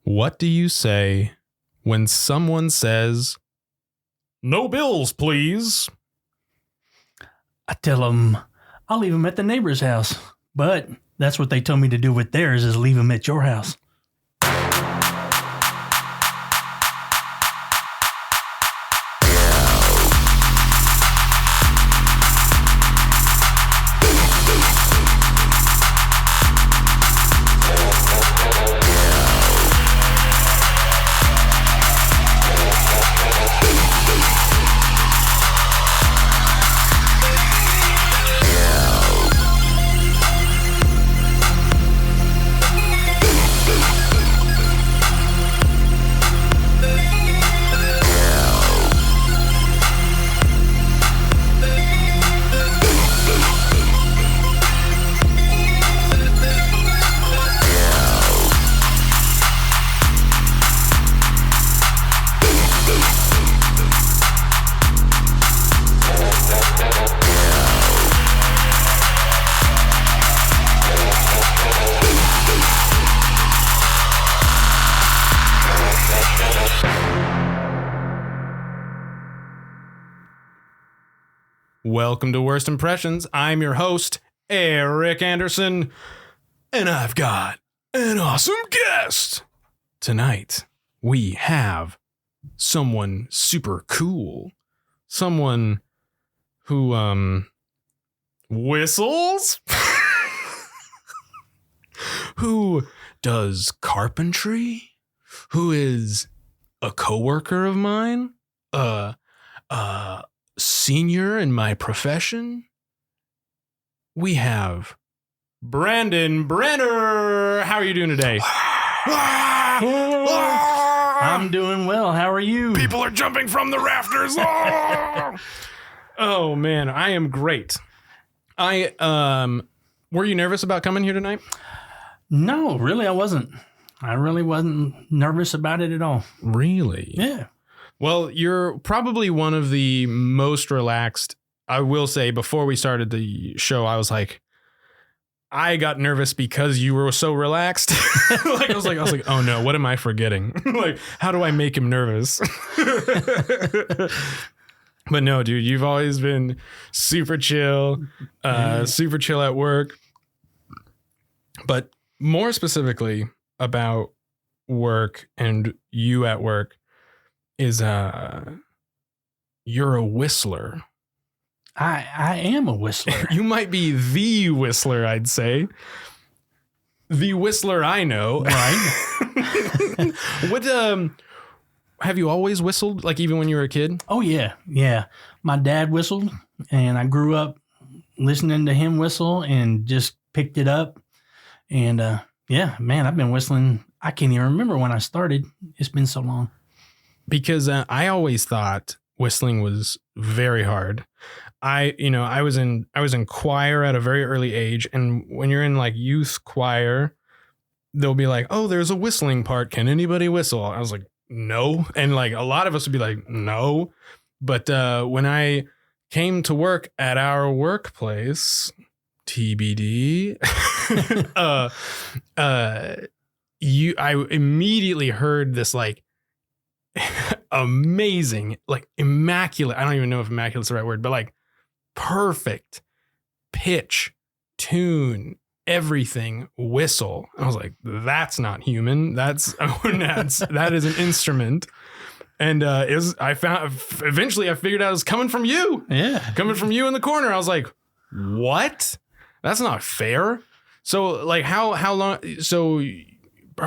What do you say when someone says, "No bills, please"? I tell them I'll leave them at the neighbor's house, but that's what they told me to do with theirs is leave them at your house. Welcome to Worst Impressions. I'm your host, Eric Anderson, and I've got an awesome guest. Tonight, we have someone super cool. Someone who, whistles? Who does carpentry? Who is a coworker of mine? Senior in my profession. We have Brandon Brenner. How are you doing today? I'm doing well. How are you? People are jumping from the rafters. Oh man, I am great. Were you nervous about coming here tonight? No, really, I wasn't. I really wasn't nervous about it at all. Really? Yeah. Well, you're probably one of the most relaxed. I will say before we started the show, I was like, I got nervous because you were so relaxed. I was like, oh no, what am I forgetting? Like, how do I make him nervous? But no, dude, you've always been super chill at work. But more specifically about work and you at work is you're a whistler. I am a whistler. You might be the whistler, I'd say. The whistler I know. Right. What have you always whistled, like even when you were a kid? Oh yeah. Yeah. My dad whistled and I grew up listening to him whistle and just picked it up. And yeah, man, I've been whistling. I can't even remember when I started. It's been so long. Because I always thought whistling was very hard. I was in choir at a very early age, and when you're in like youth choir, they'll be like, "Oh, there's a whistling part. Can anybody whistle?" I was like, "No," and like a lot of us would be like, "No," but when I came to work at our workplace, TBD, I immediately heard this like amazing, like immaculate. I don't even know if immaculate is the right word, but like perfect pitch, tune, everything, whistle. I was like, that's not human. That is an instrument. And eventually I figured out it was coming from you. Yeah. Coming from you in the corner. I was like, what? That's not fair. So like how long? So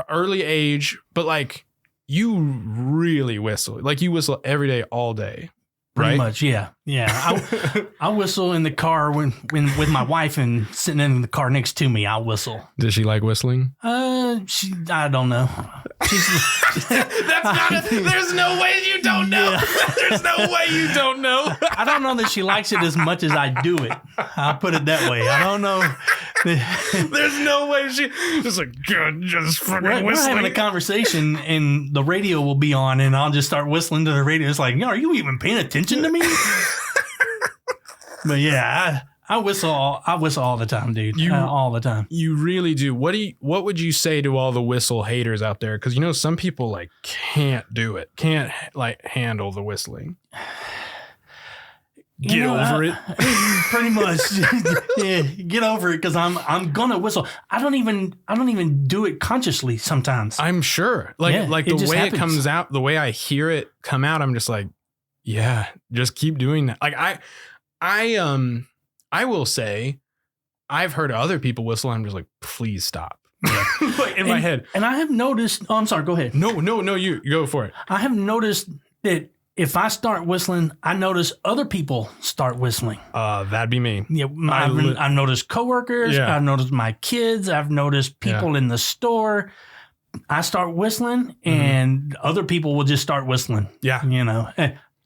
early age, but like you really whistle. Like you whistle every day, all day. Pretty right? much, yeah. I whistle in the car when with my wife and sitting in the car next to me. I whistle. Does she like whistling? I don't know. There's no way you don't know. Yeah. There's no way you don't know. I don't know that she likes it as much as I do it. I'll put it that way. I don't know. There's no way she just like just fucking whistling. We're having a conversation and the radio will be on and I'll just start whistling to the radio. It's like, are you even paying attention to me? But yeah, I whistle all the time, dude. All the time. You really do. What would you say to all the whistle haters out there? Because some people like can't do it, can't like handle the whistling. Get over it. Pretty much. Yeah, get over it because I'm gonna whistle. I don't even do it consciously sometimes. I'm sure. Like the way it comes out, the way I hear it come out, I'm just like, yeah, just keep doing that. Like I will say I've heard other people whistle. I'm just like, please stop. Like in my head. And I have noticed, I'm sorry, go ahead. No, you go for it. I have noticed that if I start whistling, I notice other people start whistling. That'd be me. Yeah, I've noticed coworkers. Yeah. I've noticed my kids. I've noticed people in the store. I start whistling, and other people will just start whistling. Yeah,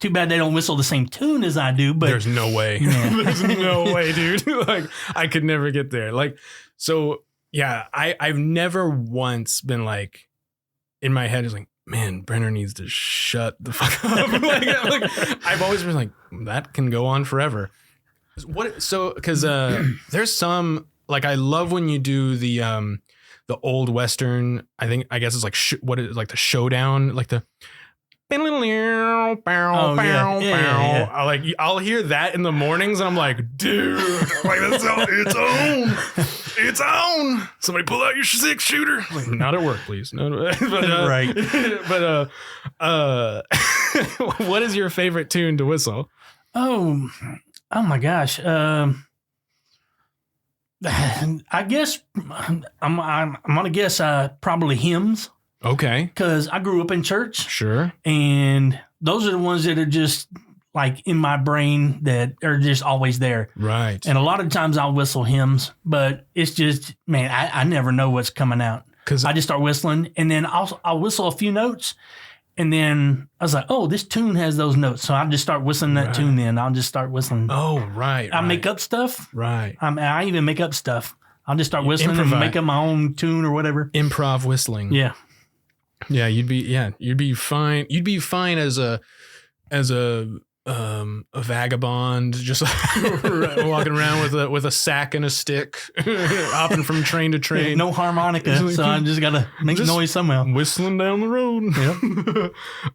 too bad they don't whistle the same tune as I do. But there's no way. Yeah. There's no way, dude. Like I could never get there. Like so. Yeah, I've never once been like in my head is like, man, Brenner needs to shut the fuck up. like I've always been like, that can go on forever. Because there's some, like, I love when you do the old Western, I guess it's like, what is it, like the showdown, like the, I'll hear that in the mornings and I'm like, dude, like that's it's on. Somebody pull out your 6-shooter. Like, not at work, please. No, but, right. But what is your favorite tune to whistle? Oh my gosh. I guess I'm gonna guess probably hymns. Okay. Because I grew up in church. Sure. And those are the ones that are just like in my brain that are just always there. Right. And a lot of times I'll whistle hymns, but it's just, man, I never know what's coming out. Because I just start whistling and then I'll whistle a few notes. And then I was like, oh, this tune has those notes. So I'll just start whistling that tune then. I'll just start whistling. Oh, right. I make up stuff. Right. I even make up stuff. I'll just start whistling and make up my own tune or whatever. Improv whistling. Yeah. Yeah, you'd be fine. You'd be fine as a vagabond, just walking around with a sack and a stick, hopping from train to train. No harmonica, so I just gotta make noise somehow. Whistling down the road.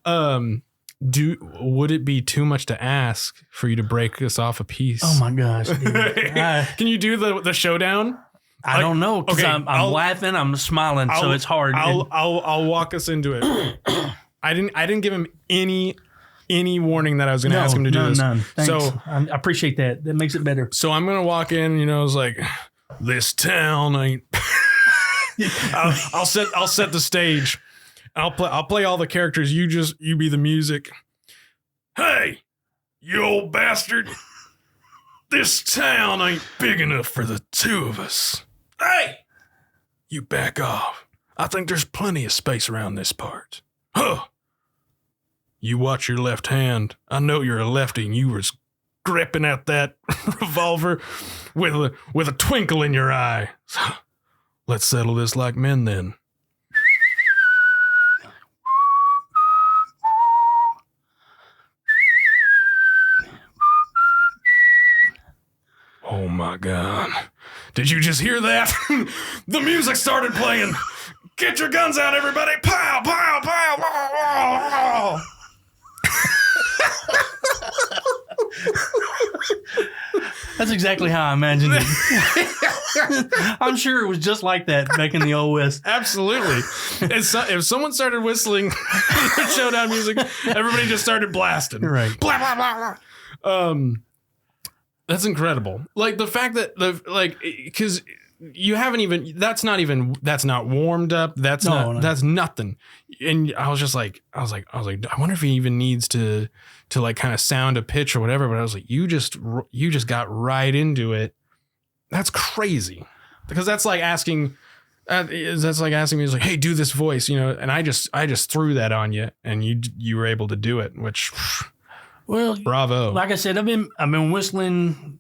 Yep. Would it be too much to ask for you to break us off a piece? Oh my gosh! Dude. Can you do the showdown? I don't know because I'm laughing, I'm smiling, so it's hard. I'll walk us into it. I didn't give him any warning that I was going to ask him to do this. None. Thanks. So I appreciate that. That makes it better. So I'm going to walk in. I was like, this town ain't. I'll set the stage. I'll play all the characters. You be the music. Hey, you old bastard! This town ain't big enough for the two of us. Hey! You back off. I think there's plenty of space around this part. Huh. You watch your left hand. I know you're a lefty and you was gripping at that revolver with a twinkle in your eye. So, let's settle this like men then. Oh my God. Did you just hear that? The music started playing. Get your guns out, everybody. Pow, pow, pow, pow, pow, pow. That's exactly how I imagined it. I'm sure it was just like that back in the old West. Absolutely. If someone started whistling showdown music, everybody just started blasting. Right. Blah, blah, blah, blah. That's incredible. Like the fact that because you haven't even, that's not warmed up. That's nothing. And I was like, I wonder if he even needs to like kind of sound a pitch or whatever. But I was like, you just got right into it. That's crazy, because that's like asking me, like, hey, do this voice, and I just threw that on you and you were able to do it, which, well, bravo. Like I said, I've been whistling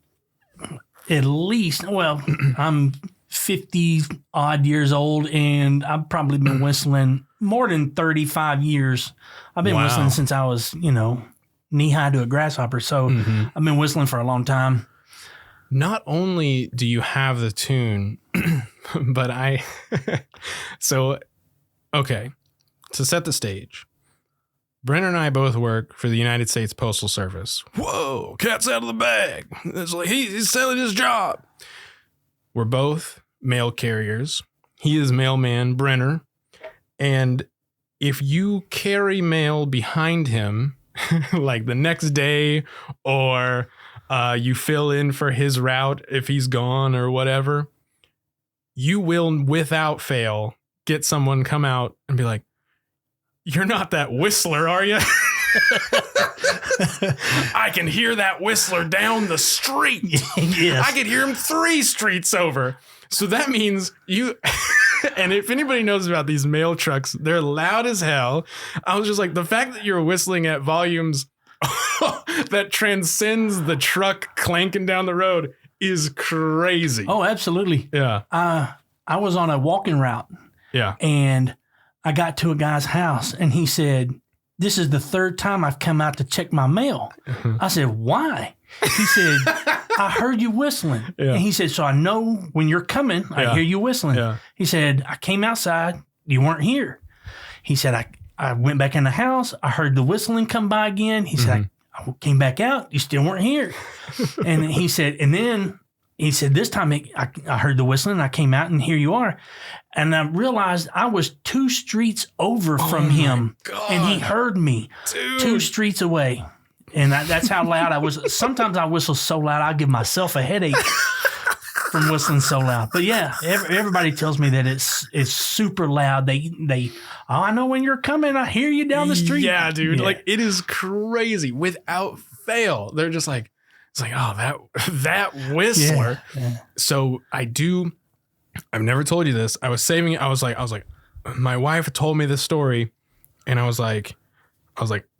at least, well, I'm 50 odd years old and I've probably been whistling more than 35 years. I've been whistling since I was, knee high to a grasshopper. So I've been whistling for a long time. not only do you have the tune, but so, okay, to set the stage, Brenner and I both work for the United States Postal Service. Whoa, cat's out of the bag. It's like he's selling his job. We're both mail carriers. He is mailman Brenner. And if you carry mail behind him, like the next day, or you fill in for his route if he's gone or whatever, you will without fail get someone come out and be like, "You're not that Whistler, are you?" I can hear that Whistler down the street. Yes. I could hear him 3 streets over. So that means you, and if anybody knows about these mail trucks, they're loud as hell. I was just like, the fact that you're whistling at volumes that transcends the truck clanking down the road is crazy. Oh, absolutely. Yeah. I was on a walking route. Yeah. And I got to a guy's house and he said, "This is the 3rd time I've come out to check my mail." I said, "Why?" He said, "I heard you whistling." Yeah. And he said, "So I know when you're coming, I hear you whistling." Yeah. He said, "I came outside. You weren't here." He said, I went back in the house. I heard the whistling come by again. He said, I came back out. You still weren't here. And he said, this time I heard the whistling. I came out and here you are. And I realized I was 2 streets over from him. God. And he heard me. Dude. 2 streets away. And that's how loud I was. Sometimes I whistle so loud, I give myself a headache from whistling so loud. But yeah, everybody tells me that it's super loud. They I know when you're coming. I hear you down the street. Yeah, dude. Yeah. Like, it is crazy without fail. They're just like, it's like, oh, that Whistler. Yeah. So I've never told you this. I was saving it. I was like, my wife told me this story, and I was like,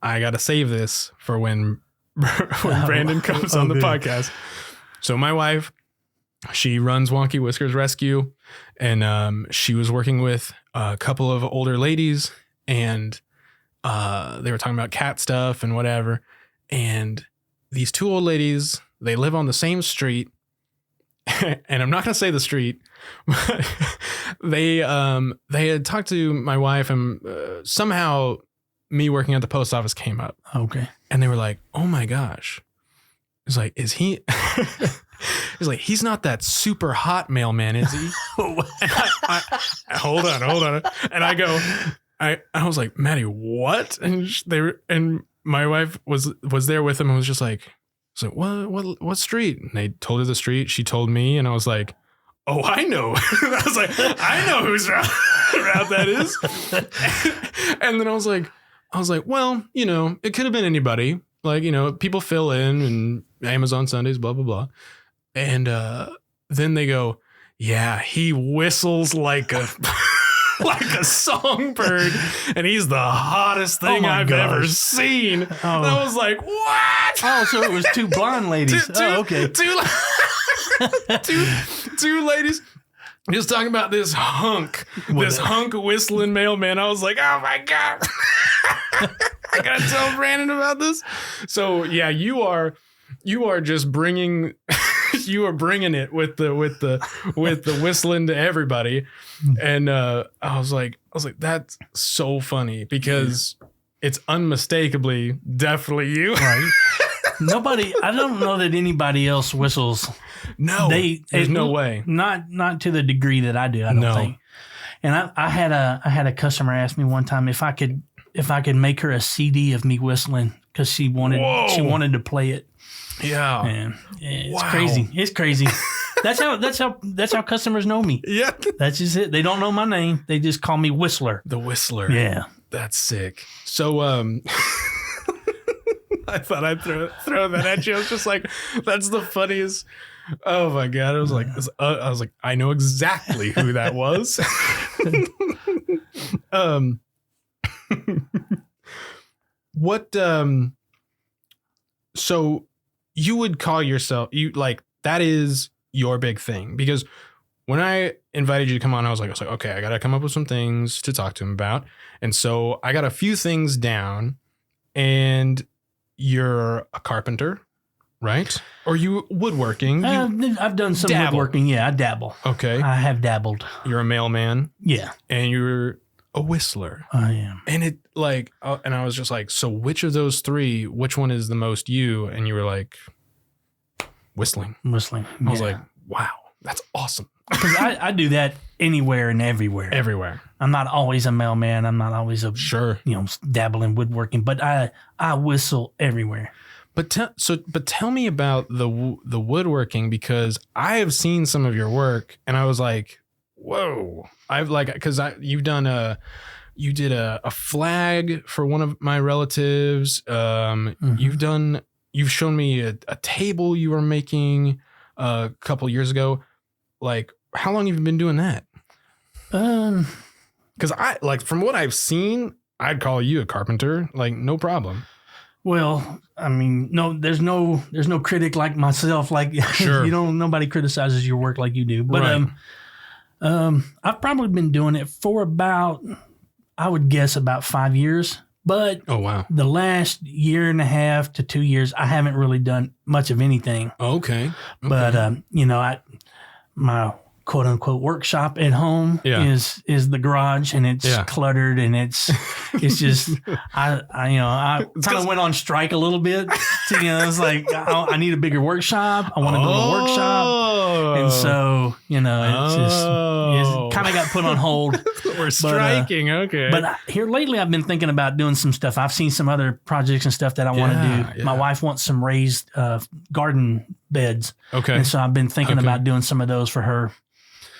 I gotta save this for when Brandon comes on the podcast. So my wife, she runs Wonky Whiskers Rescue, and she was working with a couple of older ladies, and they were talking about cat stuff and whatever. And these 2 old ladies, they live on the same street, and I'm not gonna say the street, but they had talked to my wife, and somehow me working at the post office came up. Okay. And they were like, "Oh my gosh." It's like, is he? He's like, "He's not that super hot mailman, is he?" I hold on. And I was like, "Maddie, what?" And my wife was there with him and was just like, "So what street?" And they told her the street. She told me, and I was like, "Oh, I know." I was like, "I know whose route that is." And then I was like, "Well, it could have been anybody. Like, people fill in and Amazon Sundays, blah, blah, blah." And then they go, "Yeah, he whistles like a like a songbird, and he's the hottest thing I've ever seen." And I was like, "What?" Oh, so it was 2 blonde ladies. Okay. Two ladies. Just talking about this hunk whistling mailman. I was like, "Oh my God." I gotta tell Brandon about this. So yeah, you are just bringing it with the whistling to everybody. And I was like, that's so funny because it's unmistakably definitely you. Right. I don't know that anybody else whistles. No, there's no way. Not to the degree that I do, I don't think. And I had a customer ask me one time if I could make her a CD of me whistling because she wanted to play it. Yeah. And it's crazy. It's crazy. That's how customers know me. Yeah. That's just it. They don't know my name. They just call me Whistler. The Whistler. Yeah. That's sick. So I thought I'd throw that at you. I was just like, that's the funniest. Oh my God. I was like, I know exactly who that was. What so you would call yourself that is your big thing? Because when I invited you to come on, I was like, okay, I gotta come up with some things to talk to him about. And so I got a few things down, and you're a carpenter, right? Or you woodworking? I've done some dabble. woodworking. Yeah, I dabble. Okay. I have dabbled. You're a mailman. Yeah. And you're a whistler. I am. And it like, and I was just like, so which of those three, which one is the most you? And you were like, whistling. Whistling. I was like, wow, that's awesome. Because I do that anywhere and everywhere. Everywhere. I'm not always a mailman. I'm not always a sure, dabble in woodworking, but I whistle everywhere. But tell me about the woodworking, because I have seen some of your work and I was like, whoa, I've like, because you did a flag for one of my relatives. You've shown me a table you were making a couple years ago. Like, how long have you been doing that? Because I like, from what I've seen, I'd call you a carpenter, like no problem. Well, I mean, no, there's no critic like myself. Like, sure. Nobody criticizes your work like you do. But right. I've probably been doing it for about, I would guess, about 5 years. But oh wow, the last year and a half to 2 years, I haven't really done much of anything. Okay. But my quote unquote workshop at home is the garage, and it's cluttered, and it's just I kind of went on strike a little bit. It's like I need a bigger workshop. I want to build a workshop, and so it's kind of got put on hold. We're striking, okay. But here lately, I've been thinking about doing some stuff. I've seen some other projects and stuff that I want to do. Yeah. My wife wants some raised garden beds, okay, and so I've been thinking about doing some of those for her.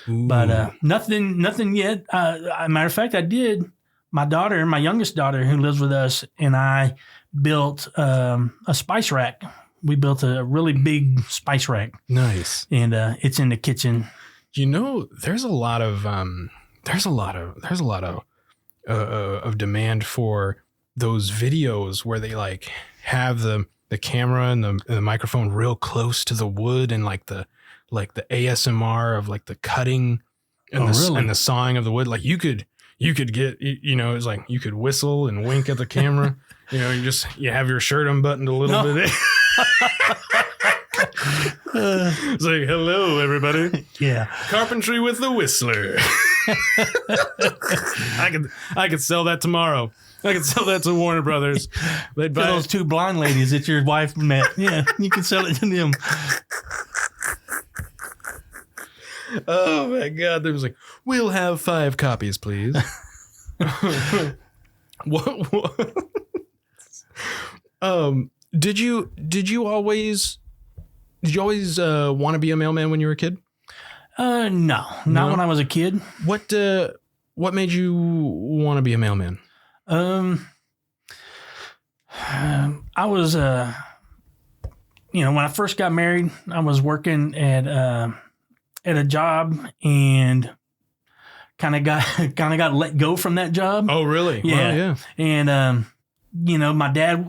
Ooh. But nothing yet. A matter of fact, I did. My youngest daughter, who lives with us, and I built a spice rack. We built a really big spice rack. Nice, and it's in the kitchen. There's a lot of demand for those videos where they like have the camera and the microphone real close to the wood, and like the ASMR of like the cutting and and the sawing of the wood. Like you could get, it's like you could whistle and wink at the camera. You have your shirt unbuttoned a little bit. It's like, hello, everybody. Yeah. Carpentry with the Whistler. I could sell that tomorrow. I could sell that to Warner Brothers. They'd buy those two blind ladies that your wife met. Yeah, you can sell it to them. Oh my God! There was like, we'll have 5 copies, please. What? Did you always want to be a mailman when you were a kid? No, not when I was a kid. What made you want to be a mailman? I was when I first got married, I was working at a job and kind of got let go from that job. Oh, really? Yeah. Well, yeah. And my dad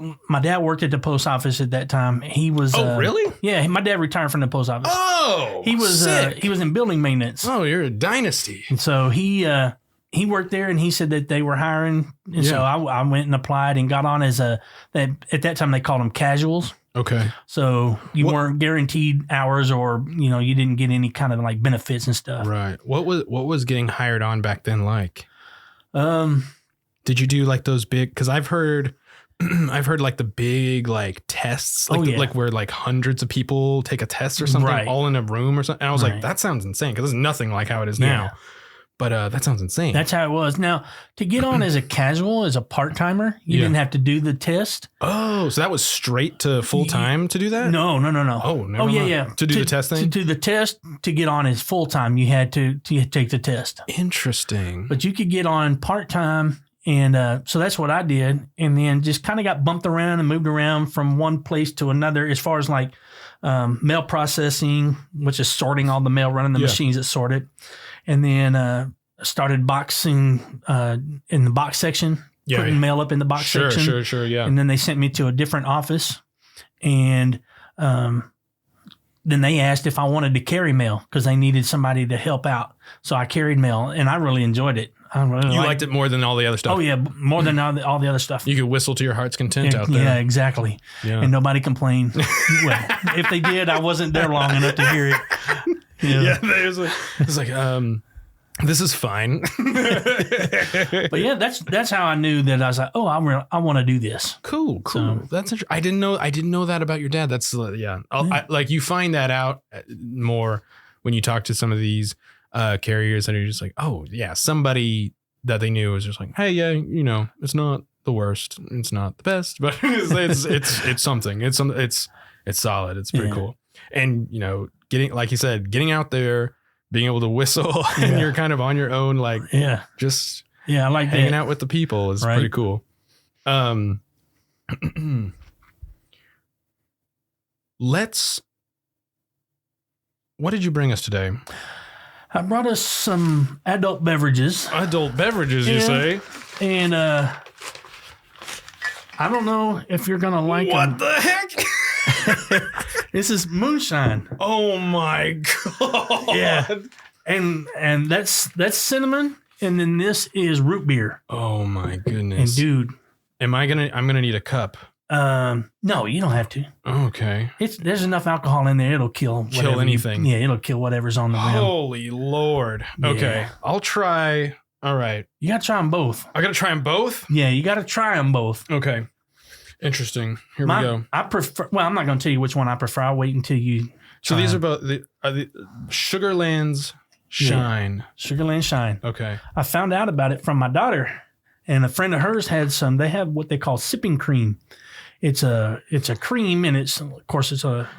worked at the post office at that time. He was really? Yeah, my dad retired from the post office. Oh, he was he was in building maintenance. Oh, you're a dynasty. And so he worked there, and he said that they were hiring, and so I went and applied and got on as at that time they called them casuals. Okay. So you weren't guaranteed hours, or you didn't get any kind of like benefits and stuff. Right. What was getting hired on back then like? Did you do like those big? Because I've heard like the big like tests, like like where like hundreds of people take a test or something, all in a room or something. And I was like, that sounds insane, because it's nothing like how it is now. But that sounds insane. That's how it was. Now, to get on as a casual, as a part-timer, you didn't have to do the test. Oh, so that was straight to full-time to do that? No. Oh, never mind. To do the test thing? To do the test, to get on as full-time, you had to take the test. Interesting. But you could get on part-time, and so that's what I did, and then just kind of got bumped around and moved around from one place to another as far as like mail processing, which is sorting all the mail, running the machines that sort it. And then started boxing in the box section, putting mail up in the box section. Sure, yeah. And then they sent me to a different office. And then they asked if I wanted to carry mail, because they needed somebody to help out. So I carried mail, and I really enjoyed it. I really You liked it more than all the other stuff. Oh yeah, more than all the other stuff. You could whistle to your heart's content out there. Yeah, exactly. Yeah. And nobody complained. Well, if they did, I wasn't there long enough to hear it. Yeah, it's like this is fine. But yeah, that's how I knew that. I was like, oh, I want to do this. Cool. So, that's interesting. I didn't know that about your dad. That's like you find that out more when you talk to some of these carriers that are just like, oh yeah, somebody that they knew was just like, hey, yeah, it's not the worst, it's not the best, but it's something. It's solid. It's pretty cool. And getting, like you said, getting out there, being able to whistle, and you're kind of on your own, like just I like hanging that. out with the people is pretty cool. What did you bring us today? I brought us some adult beverages. Adult beverages, you say? And I don't know if you're gonna like what them. the heck? This is moonshine. Oh my god! Yeah, and that's cinnamon, and then this is root beer. Oh my And goodness! dude, I'm gonna need a cup. no, you don't have to. Okay. There's enough alcohol in there; it'll kill anything. it'll kill whatever's on the rim. Holy Lord! Okay, Yeah. I'll try. All right, You gotta try them both. I gotta try them both. Yeah, you gotta try them both. Okay, interesting. Here we go. I prefer. Well, I'm not gonna tell you which one I prefer. I'll wait until you. So these are both the Sugarland's Shine. Sugarland Shine. Okay. I found out about it from my daughter, and a friend of hers had some. They have what they call sipping cream. It's a cream, and it's of course it's a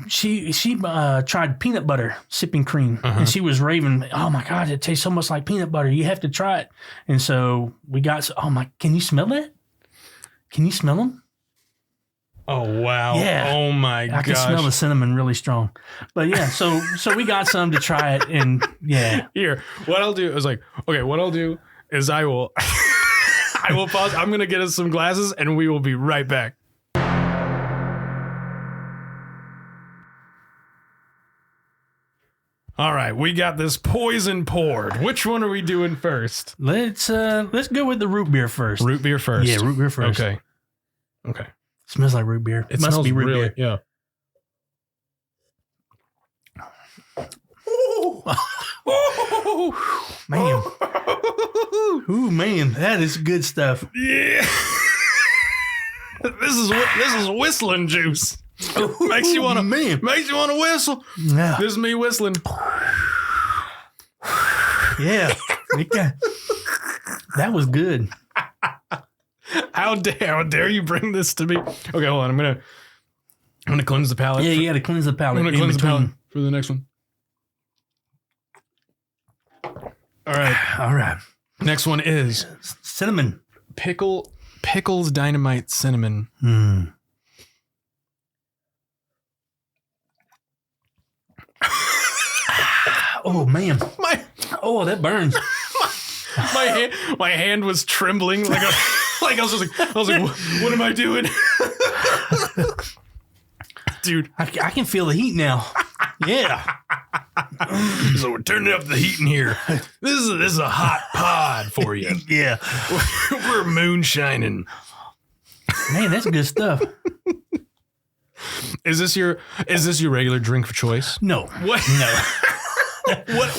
she tried peanut butter sipping cream, and she was raving, oh my god, it tastes so much like peanut butter, you have to try it. And so we got, can you smell that? Can you smell them? Oh wow. Yeah. Oh my I gosh. can smell the cinnamon really strong. But yeah, so we got some to try it, and yeah. Here, what I'll do is I will I will pause. I'm gonna get us some glasses and we will be right back. All right, we got this poison poured. Which one are we doing first? Let's go with the root beer first. Root beer first. Yeah, root beer first. Okay. Smells like root beer. It must smells be root really, beer. Man. Ooh, man, that is good stuff. Yeah. This is whistling juice. Makes you want to whistle. Yeah. This is me whistling. Yeah. That was good. How dare you bring this to me? Okay, hold on. I'm gonna cleanse the palate. Yeah, you got to cleanse the palate. I'm gonna cleanse the palate for the next one. All right. Next one is cinnamon. Pickles Dynamite Cinnamon. Oh man. That burns. My hand was trembling like I was like, what am I doing? Dude, I can feel the heat now. Yeah. So we're turning up the heat in here. This is a hot pod for you. Yeah. We're moonshining. Man, that's good stuff. Is this your regular drink of choice? No. What? No.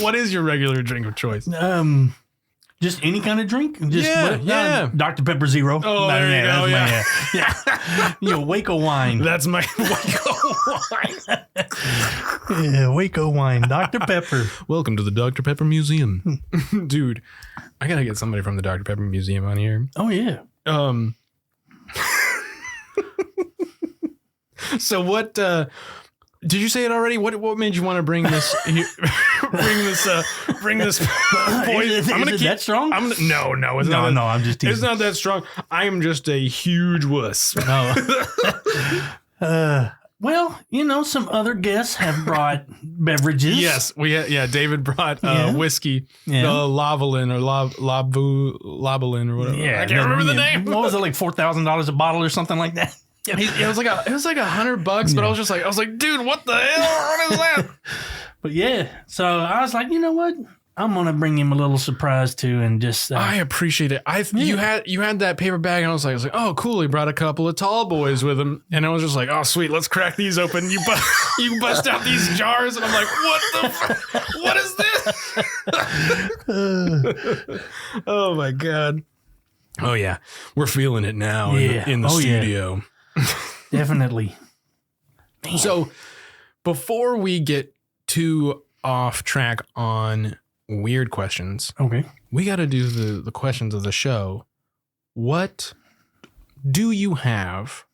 What is your regular drink of choice? Just any kind of drink? Yeah. Dr. Pepper Zero. Oh, there you go. Yeah. Waco wine. That's my Waco wine. Yeah, Waco wine. Dr. Pepper. Welcome to the Dr. Pepper Museum. Dude, I gotta get somebody from the Dr. Pepper Museum on here. Oh, yeah. So what, did you say it already? What made you want to bring this here, bring this poison? Is it that strong? No, it's not. No, I'm just teasing. It's not that strong. I am just a huge wuss. Well, some other guests have brought beverages. Yes, David brought whiskey, Yeah. Lavalin or Lavalin or whatever. Yeah, I can't remember the name. What was it, like $4,000 a bottle or something like that? It was like $100, but I was like, dude, what the hell? What is that? But yeah, so I was like, you know what? I'm gonna bring him a little surprise too, and just I appreciate it. You had that paper bag, and I was like, oh, cool. He brought a couple of tall boys with him, and I was just like, oh, sweet, let's crack these open. You bust out these jars, and I'm like, what the? What is this? Oh my god. Oh yeah, we're feeling it now in the studio. Yeah. Definitely. Man. So before we get too off track on weird questions, okay, we got to do the questions of the show. What do you have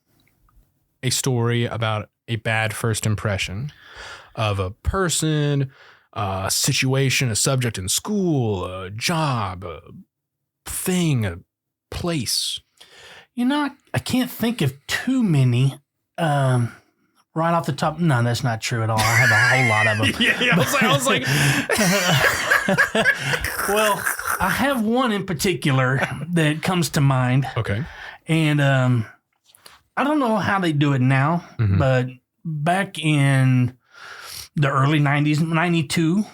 a story about a bad first impression of a person, a situation, a subject in school, a job, a thing, a place? You know, I can't think of too many. Right off the top, no, that's not true at all. I have a whole lot of them. Yeah, I was like well, I have one in particular that comes to mind. Okay. And I don't know how they do it now, but back in the early 90s, 92,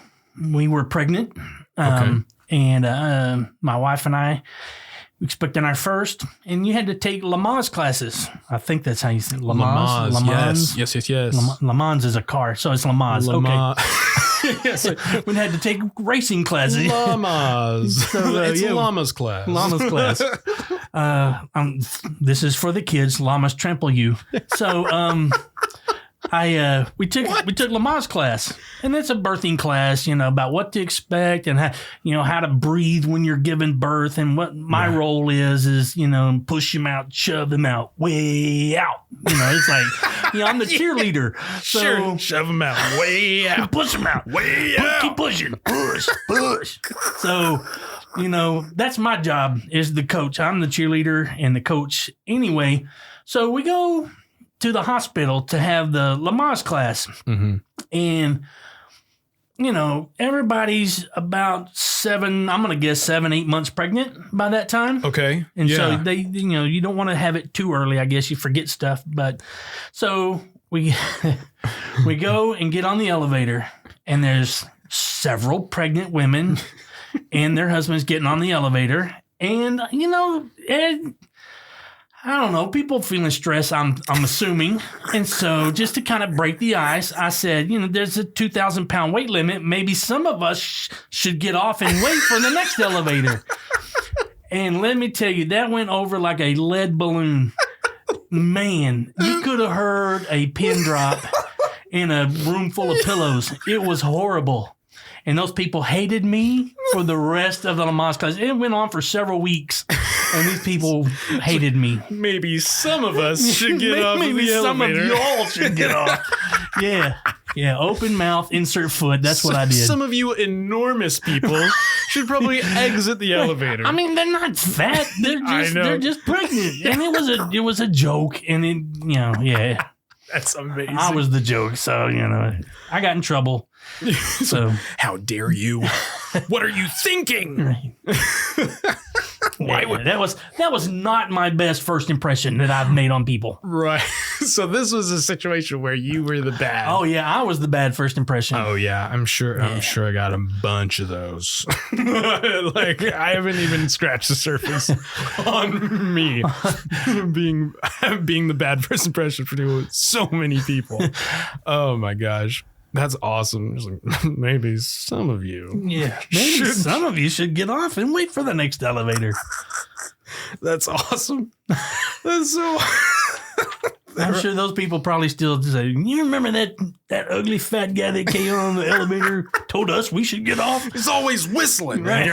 we were pregnant. And my wife and I expecting our first, and you had to take Lamaze classes. I think that's how you say Lamaze. Yes. Lamaze is a car, so it's Lamaze. Okay. Yes. We had to take racing classes. Llamaze. So, it's llama's class. Llama's class. This is for the kids. Llamas trample you. So we took Lamaze class, and it's a birthing class, about what to expect and how to breathe when you're giving birth, and what my role is push him out, shove him out, way out. It's like I'm the cheerleader. So sure, shove him out, way out, push him out, way out, keep pushing, push. So that's my job, is the coach. I'm the cheerleader and the coach anyway. So we go to the hospital to have the Lamaze class. And, everybody's about 7-8 months pregnant by that time. Okay. And so they, you don't want to have it too early. I guess you forget stuff. But so we go and get on the elevator, and there's several pregnant women and their husbands getting on the elevator. And, I don't know, people feeling stressed, I'm assuming. And so just to kind of break the ice, I said, there's a 2,000-pound weight limit. Maybe some of us should get off and wait for the next elevator. And let me tell you, that went over like a lead balloon. Man, you could have heard a pin drop in a room full of pillows. It was horrible. And those people hated me for the rest of the Lamaze class. It went on for several weeks, and these people hated me. Maybe some of us should get off maybe the some elevator. of y'all should get off. Yeah. Open mouth, insert foot. That's what I did. Some of you enormous people should probably exit the elevator. I mean, they're not fat. They're just pregnant. And it was a joke. And yeah. That's amazing. I was the joke, so I got in trouble. So how dare you? What are you thinking? That was not my best first impression that I've made on people. Right. So this was a situation where you were the bad. Oh yeah, I was the bad first impression. Oh yeah, I'm sure I got a bunch of those. Like I haven't even scratched the surface on me being the bad first impression for so many people. Oh my gosh. That's awesome. Like, maybe some of you. Yeah. Maybe some of you should get off and wait for the next elevator. That's awesome. That's so. I'm sure those people probably still say, you remember that ugly fat guy that came on the elevator, told us we should get off? He's always whistling. Right.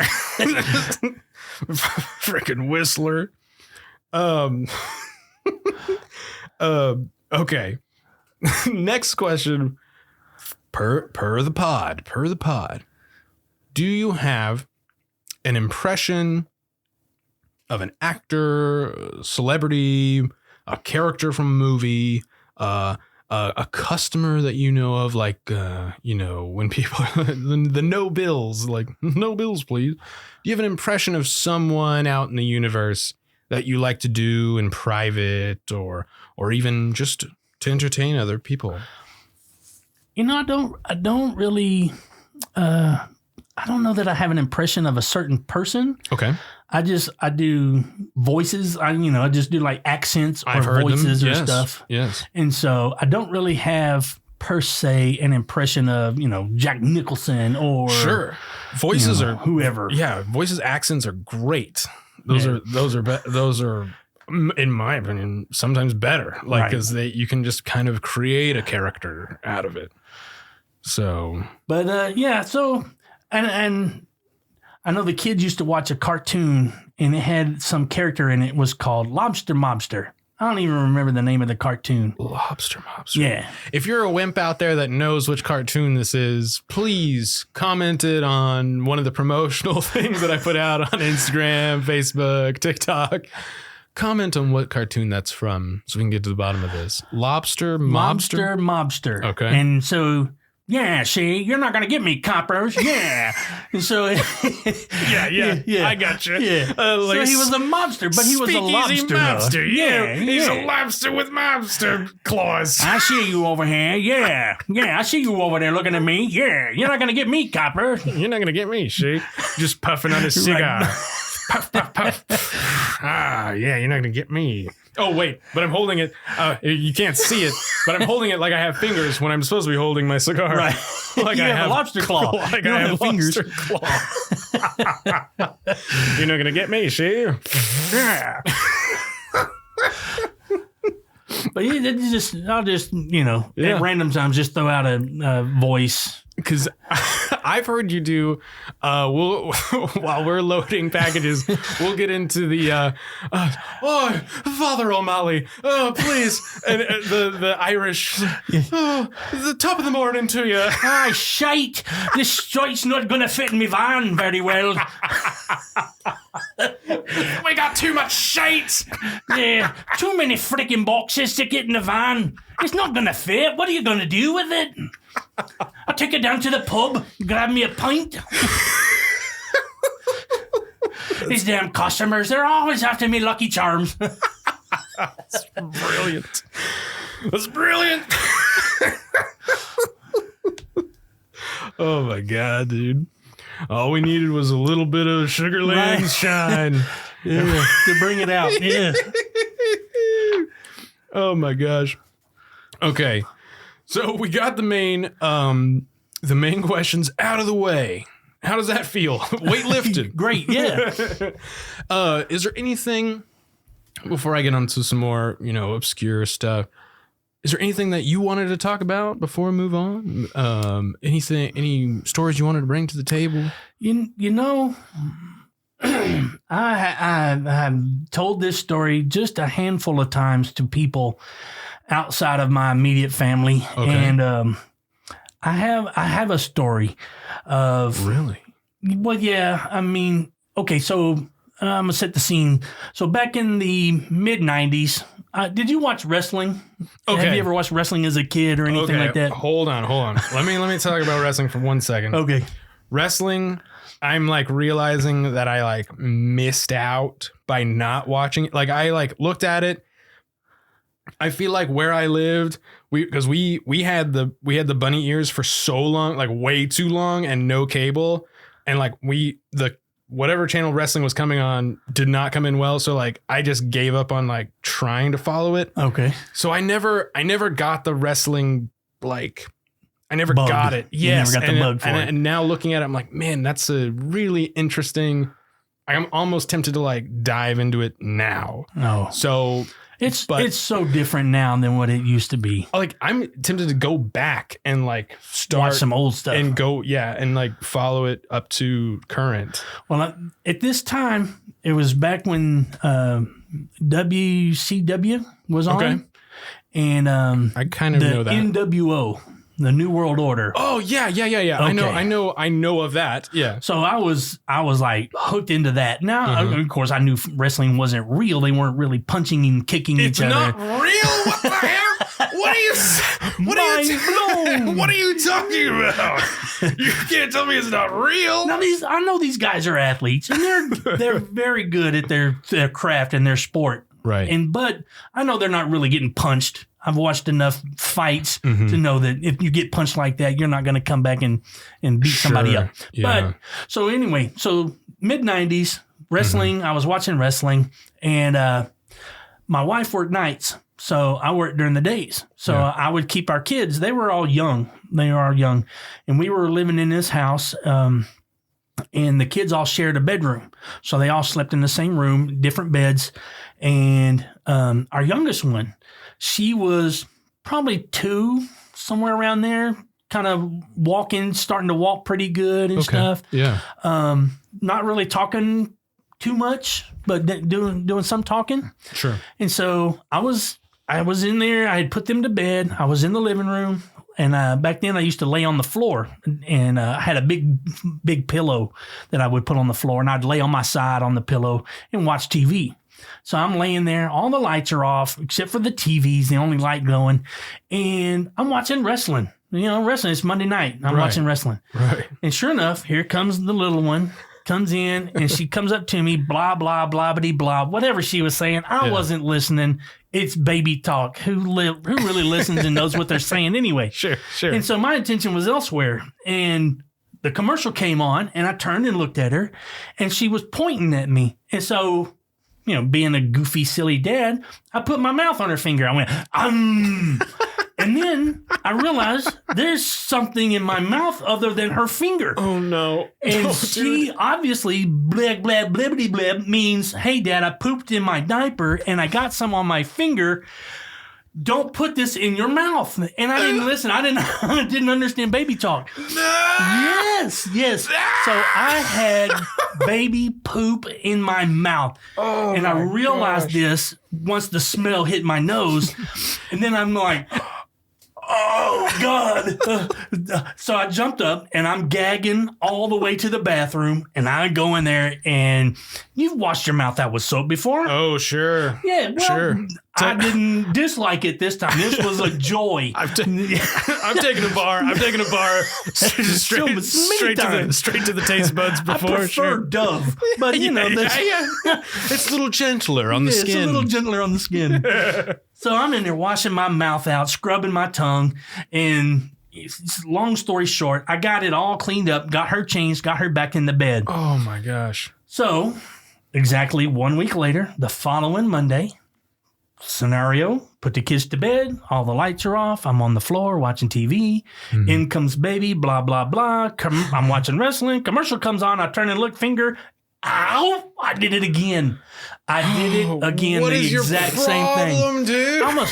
Freaking Whistler. Okay. Next question. Per the pod. Do you have an impression of an actor, celebrity, a character from a movie, a customer that you know of, like when people the no bills, like no bills, please. Do you have an impression of someone out in the universe that you like to do in private, or even just to entertain other people? I don't really, I don't know that I have an impression of a certain person. Okay. I do voices. I just do like accents or voices or stuff. Yes. And so I don't really have per se an impression of, Jack Nicholson or sure. Voices are whoever. Yeah. Voices, accents are great. Those are, in my opinion, sometimes better. Like, because you can just kind of create a character out of it. So, but so, and I know the kids used to watch a cartoon and it had some character in it. It was called Lobster Mobster. I don't even remember the name of the cartoon. Lobster Mobster. Yeah. If you're a wimp out there that knows which cartoon this is, please comment it on one of the promotional things that I put out on Instagram, Facebook, TikTok. Comment on what cartoon that's from so we can get to the bottom of this. Lobster Mobster? Mobster. Okay. And so... yeah, see, you're not going to get me, coppers. Yeah. And so... yeah. I got you. Yeah. Like so he was a mobster, but he was a lobster. Mobster. Yeah. He's a lobster with mobster claws. I see you over here. Yeah. Yeah, I see you over there looking at me. Yeah. You're not going to get me, copper. You're not going to get me, see? Just puffing on his cigar. Puff, puff, puff. Yeah, you're not going to get me. Oh, wait, but I'm holding it. You can't see it, but I'm holding it like I have fingers when I'm supposed to be holding my cigar. Right. Like you I have a lobster claw. Like you I have fingers. lobster claw. You're not going to get me, see? Yeah. But I'll just, at random times, just throw out a voice. Because I've heard you do, while we're loading packages, we'll get into the, oh, Father O'Malley, oh, please, and the Irish, oh, the top of the morning to you. Ah, shite, this strike's not going to fit in my van very well. We got too much shite. Yeah, too many freaking boxes to get in the van. It's not going to fit. What are you going to do with it? I'll take it down to the pub, grab me a pint. These damn customers, they're always after me Lucky Charms. That's brilliant. That's brilliant. Oh my God, dude. All we needed was a little bit of Sugarland shine. Yeah, to bring it out. Yeah. Oh my gosh. Okay. So we got the main questions out of the way. How does that feel? Weight lifted. Great, yeah. Is there anything, before I get onto some more, obscure stuff, is there anything that you wanted to talk about before we move on? Any stories you wanted to bring to the table? I've told this story just a handful of times to people outside of my immediate family. Okay. And I have a story of... Really? Well, yeah. I mean, okay, so I'm going to set the scene. So back in the mid-'90s, did you watch wrestling? Okay. Have you ever watched wrestling as a kid or anything like that? Hold on. Let me talk about wrestling for 1 second. Okay. Wrestling, I'm realizing that I missed out by not watching it. I looked at it. I feel like where I lived, because we had the bunny ears for so long, way too long, and no cable, and whatever channel wrestling was coming on did not come in well. So I just gave up on trying to follow it. Okay. So I never got the wrestling I never bug. got it. Yes. You never got the bug for it. And now looking at it, I'm like, man, that's a really interesting. I'm almost tempted to dive into it now. No. So it's so different now than what it used to be. I'm tempted to go back and start watch some old stuff and go, and follow it up to current. Well, at this time, it was back when WCW was on. Okay. And I kind of know that. NWO. The New World Order. Oh yeah. Okay. I know of that. Yeah. So I was hooked into that. Now, of course, I knew wrestling wasn't real. They weren't really punching and kicking each other. It's not real. What the hell? What are you talking about? You can't tell me it's not real. Now I know these guys are athletes, and they're very good at their craft and their sport. Right. But I know they're not really getting punched. I've watched enough fights Mm-hmm. to know that if you get punched like that, you're not going to come back and beat somebody up. Yeah. But so anyway, so mid-90s, wrestling, I was watching wrestling, and my wife worked nights. So I worked during the days. So I would keep our kids. They were all young. They are young. And we were living in this house, and the kids all shared a bedroom. So they all slept in the same room, different beds. And our youngest one, she was probably 2, somewhere around there, kind of starting to walk pretty good and stuff. Yeah. Not really talking too much, but doing some talking. Sure. And so I was in there. I had put them to bed. I was in the living room. And back then I used to lay on the floor, and I had a big pillow that I would put on the floor, and I'd lay on my side on the pillow and watch TV. So I'm laying there. All the lights are off except for the TV's, the only light going. And I'm watching wrestling. Wrestling. It's Monday night. I'm watching wrestling. Right. And sure enough, here comes the little one. Comes in, and she comes up to me, blah, blah, blah, bitty, blah, whatever she was saying. I wasn't listening. It's baby talk. Who really listens and knows what they're saying anyway? Sure. And so my attention was elsewhere. And the commercial came on, and I turned and looked at her, and she was pointing at me. And so, being a goofy, silly dad, I put my mouth on her finger. I went, And then I realized there's something in my mouth other than her finger. Oh, no. And she obviously, blab, blab, blibbity, blab, means, hey, Dad, I pooped in my diaper and I got some on my finger. Don't put this in your mouth. And I didn't listen. I didn't understand baby talk. Yes. So I had baby poop in my mouth. Oh, and I realized this once the smell hit my nose. And then I'm like, oh, God. So I jumped up, and I'm gagging all the way to the bathroom, and I go in there, and you've washed your mouth out with soap before. Oh, sure. Yeah, well, Sure. I didn't dislike it this time. This was a joy. I've taken a bar straight to the taste buds before. I prefer Dove, but it's a little gentler on the skin. It's a little gentler on the skin. So I'm in there washing my mouth out, scrubbing my tongue, and long story short, I got it all cleaned up, got her changed, got her back in the bed. Oh my gosh. So exactly 1 week later, the following Monday, scenario, put the kids to bed, all the lights are off, I'm on the floor watching TV, in comes baby, blah, blah, blah, I'm watching wrestling, commercial comes on, I turn and look, finger, ow, I did it again. I did it again, what the is your exact problem, same thing. Dude? I'm a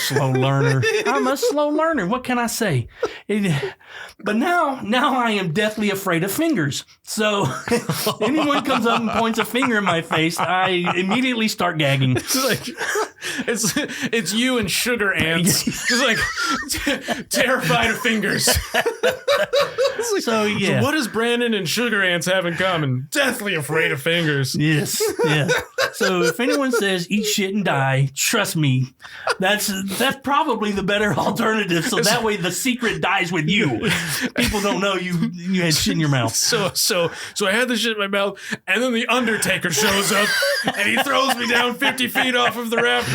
slow learner. What can I say? But now I am deathly afraid of fingers. So if anyone comes up and points a finger in my face, I immediately start gagging. It's you and sugar ants, just like terrified of fingers. So what does Brandon and sugar ants have in common? Deathly afraid of fingers. Yes. Yeah. So if anyone says eat shit and die, trust me, that's probably the better alternative. So that way the secret dies with you. People don't know you had shit in your mouth. So I had the shit in my mouth, and then the Undertaker shows up, and he throws me down 50 feet off of the rafters.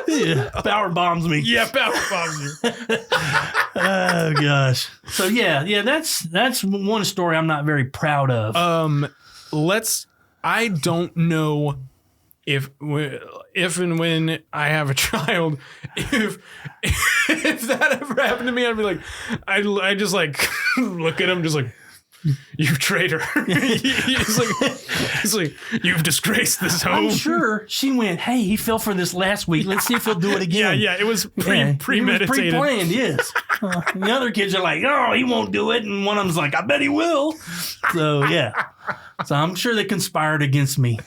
Yeah. Power bombs me. Yeah, power bombs you. Oh gosh. So yeah, that's one story I'm not very proud of. I don't know if and when I have a child, if that ever happened to me, I'd be like, I just like look at him, just like, you traitor. He's like, you've disgraced this home. I'm sure she went, hey, he fell for this last week. Let's see if he'll do it again. Yeah, it was premeditated. It was pre-planned, yes. The other kids are like, oh, he won't do it. And one of them's like, I bet he will. So, yeah. So I'm sure they conspired against me.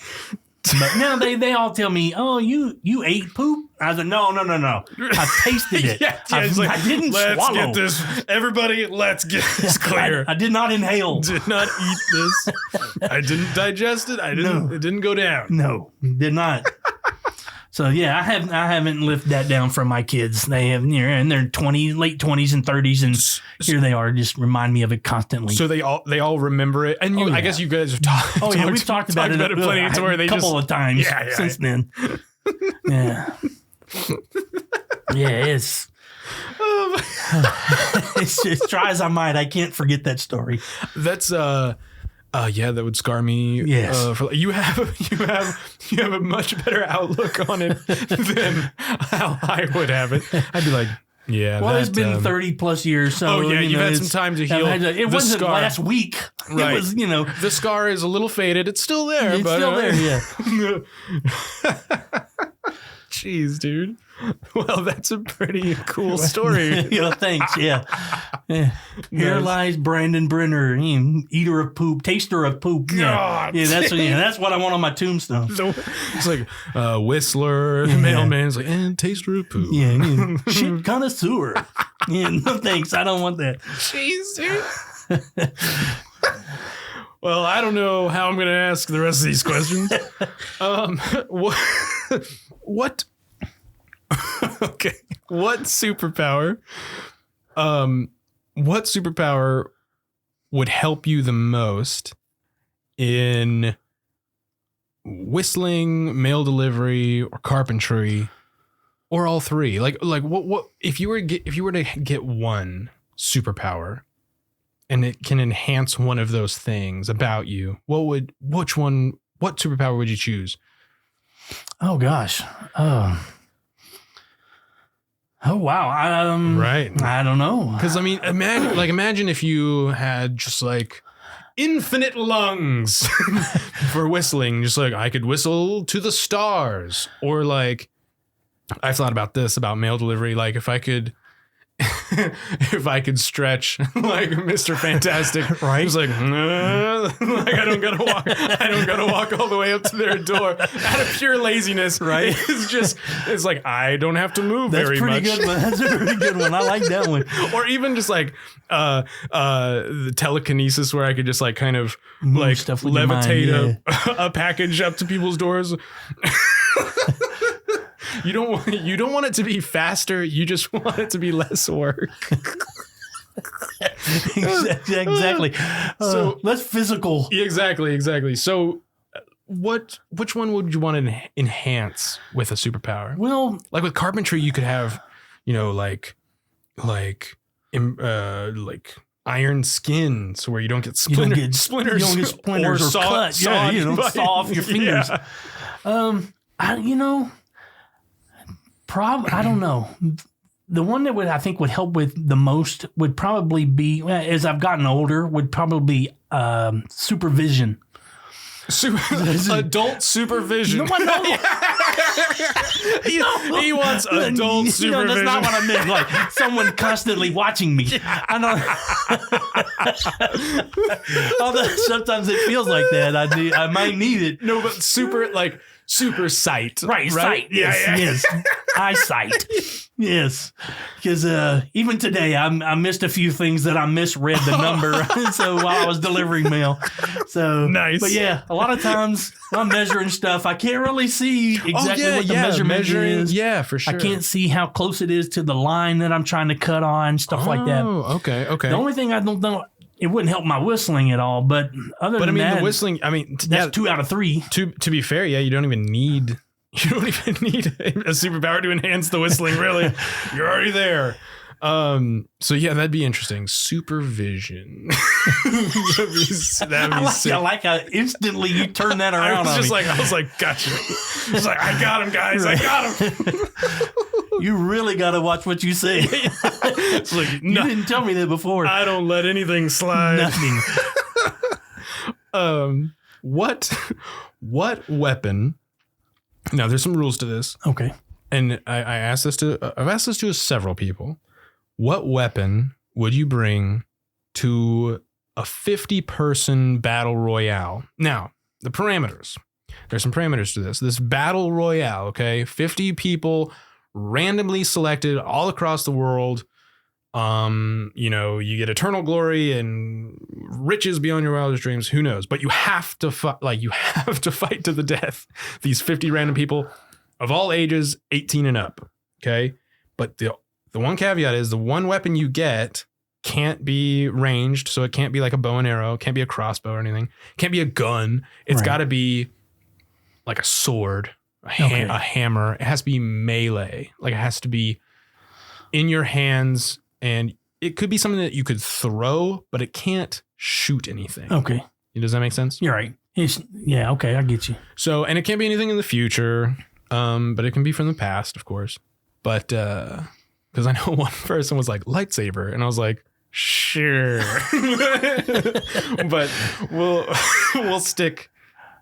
But now they all tell me, oh, you ate poop? I was like, no. I tasted it. I didn't swallow. Let's get this. Everybody, let's get this clear. I did not inhale. Did not eat this. I didn't digest it. It didn't go down. No, did not. So yeah, I haven't lifted that down from my kids. They have, in their late 20s and 30s, and here they are, just remind me of it constantly. So they all remember it, and I guess you guys have talked. Oh yeah, we've talked about it plenty of times. A couple of times since then. Yeah. Yeah, it's just try as I might, I can't forget that story. That's yeah, that would scar me. Yes. You have a much better outlook on it than how I would have it. I'd be like, yeah. Well, it's been 30 plus years, so oh yeah, you've had some time to heal. It wasn't scar. last week. Right. It was, the scar is a little faded. It's still there. It's but, still there. Yeah. Jeez, dude. Well, that's a pretty cool story. Thanks. Yeah. Here lies Brandon Brenner, eater of poop, taster of poop. God. Yeah, that's what I want on my tombstone. It's like Whistler, mailman's like, and taster of poop. Yeah, shit connoisseur. Yeah, no thanks. I don't want that. Jeez, dude. Well, I don't know how I'm going to ask the rest of these questions. What? Okay. What superpower would help you the most in whistling, mail delivery, or carpentry, or all three? Like what if you were to get one superpower and it can enhance one of those things about you, what superpower would you choose? Oh gosh. Oh wow. Right. I don't know. Because I mean, imagine if you had just like infinite lungs for whistling. Just like I could whistle to the stars, or like I thought about this about mail delivery. Like if I could stretch like Mr. Fantastic, right? He's like I don't gotta walk all the way up to their door out of pure laziness, right? It's like I don't have to move very much. Good one. That's a pretty good one. I like that one. Or even just like the telekinesis, where I could just like kind of move like stuff with levitate a package up to people's doors. You don't want it to be faster. You just want it to be less work. Exactly. So less physical. Exactly. So which one would you want to enhance with a superpower? Well, like with carpentry, you could have, like iron skins where you don't get splinters. You don't get splinters or cut. Saw off your fingers. Yeah. I don't know. The one that I think would help with the most would probably be, as I've gotten older, would probably be supervision. Adult supervision. No. He wants adult supervision. That's not what I meant. Like someone constantly watching me. I know. Although sometimes it feels like that. I might need it. No, but super sight. Right? Sight. Yes. Eyesight. Yes. Because even today, I missed a few things that I misread the number. So while I was delivering mail. So nice. But yeah, a lot of times when I'm measuring stuff, I can't really see exactly what the measurement is. Yeah, for sure. I can't see how close it is to the line that I'm trying to cut on, stuff like that. Oh, okay. The only thing I don't know, it wouldn't help my whistling at all. But that, the whistling, that's 2 out of 3. To be fair, yeah, you don't even need a superpower to enhance the whistling. Really, you're already there. So yeah, that'd be interesting. Supervision. that'd be sick. I like how instantly you turn that around on me. I was like, gotcha. It's like, I got him, guys. I got him. You really got to watch what you say. It's like, you didn't tell me that before. I don't let anything slide. Nothing. What weapon? Now, there's some rules to this. Okay. And I've asked this to several people. What weapon would you bring to a 50-person battle royale? Now, the parameters. There's some parameters to this. This battle royale, okay? 50 people randomly selected all across the world. You get eternal glory and riches beyond your wildest dreams. Who knows? But you have to fight. You have to fight to the death. These 50 random people of all ages, 18 and up. Okay, but the one caveat is the one weapon you get can't be ranged, so it can't be like a bow and arrow, can't be a crossbow or anything, can't be a gun. It's got to be like a sword, a hammer. It has to be melee. Like it has to be in your hands, and it could be something that you could throw, but it can't shoot anything. Okay. Does that make sense? You're right. Yeah, okay, I get you. So, and it can't be anything in the future, but it can be from the past, of course. But because I know one person was like, lightsaber, and I was like, sure. But we'll stick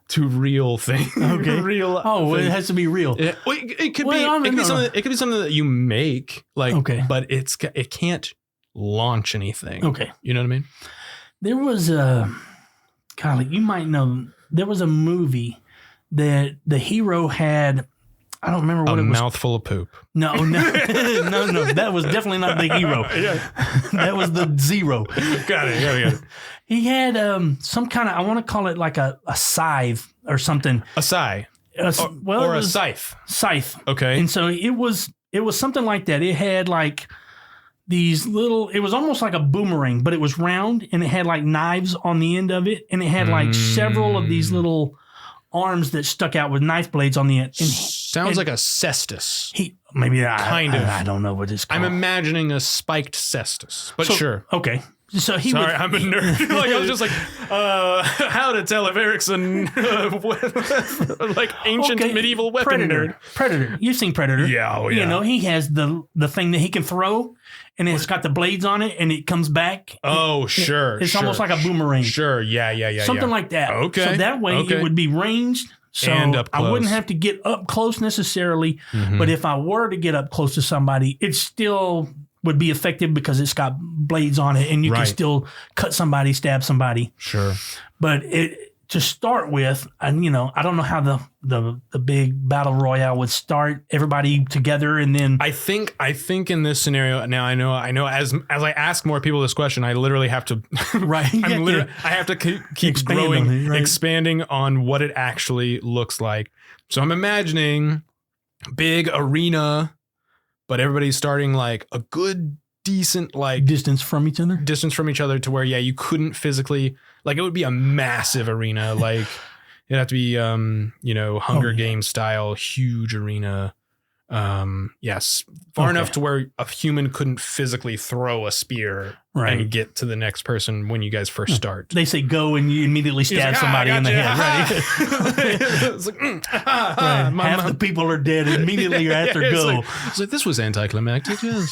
to real things. Okay. Real. Oh, well, it has to be real. It could be. It could be something that you make, like. Okay. But it can't launch anything. Okay. You know what I mean? There was Kylie, you might know. There was a movie that the hero had. I don't remember what it was. A mouthful of poop. No. That was definitely not the hero. That was the Zero. Got it. He had some kind of, I want to call it like a scythe or something. A scythe. Or a scythe. Scythe. Okay. And so it was something like that. It had like these little, it was almost like a boomerang, but it was round and it had like knives on the end of it. And it had like several of these little arms that stuck out with knife blades on the end. Sounds like a cestus. I don't know what it's called. I'm imagining a spiked cestus, but sure. Okay. So I'm a nerd. Like I was just like, how to tell if Eric's a like ancient medieval weapon nerd. Predator. You've seen Predator. Yeah, oh yeah. You know, he has the thing that he can throw, and it's got the blades on it, and it comes back. Oh, sure. It's almost like a boomerang. Sure. Yeah. Something like that. Okay. So that way it would be ranged. So and up close. I wouldn't have to get up close necessarily, but if I were to get up close to somebody, it still would be effective because it's got blades on it and you can still cut somebody, stab somebody. Sure. But to start with, and I don't know how the big battle royale would start. Everybody together, and then I think in this scenario now, I know as I ask more people this question, I literally have to I have to keep growing, expanding on what it actually looks like. So I'm imagining big arena, but everybody's starting like a good, decent like distance from each other to where you couldn't physically, like it would be a massive arena, like it'd have to be Hunger Games style huge arena. Yes, far enough to where a human couldn't physically throw a spear and get to the next person when you guys first start. They say go and you immediately stab somebody in the head. Right? It's like, half the people are dead immediately after go. It's like this was anticlimactic. Yes.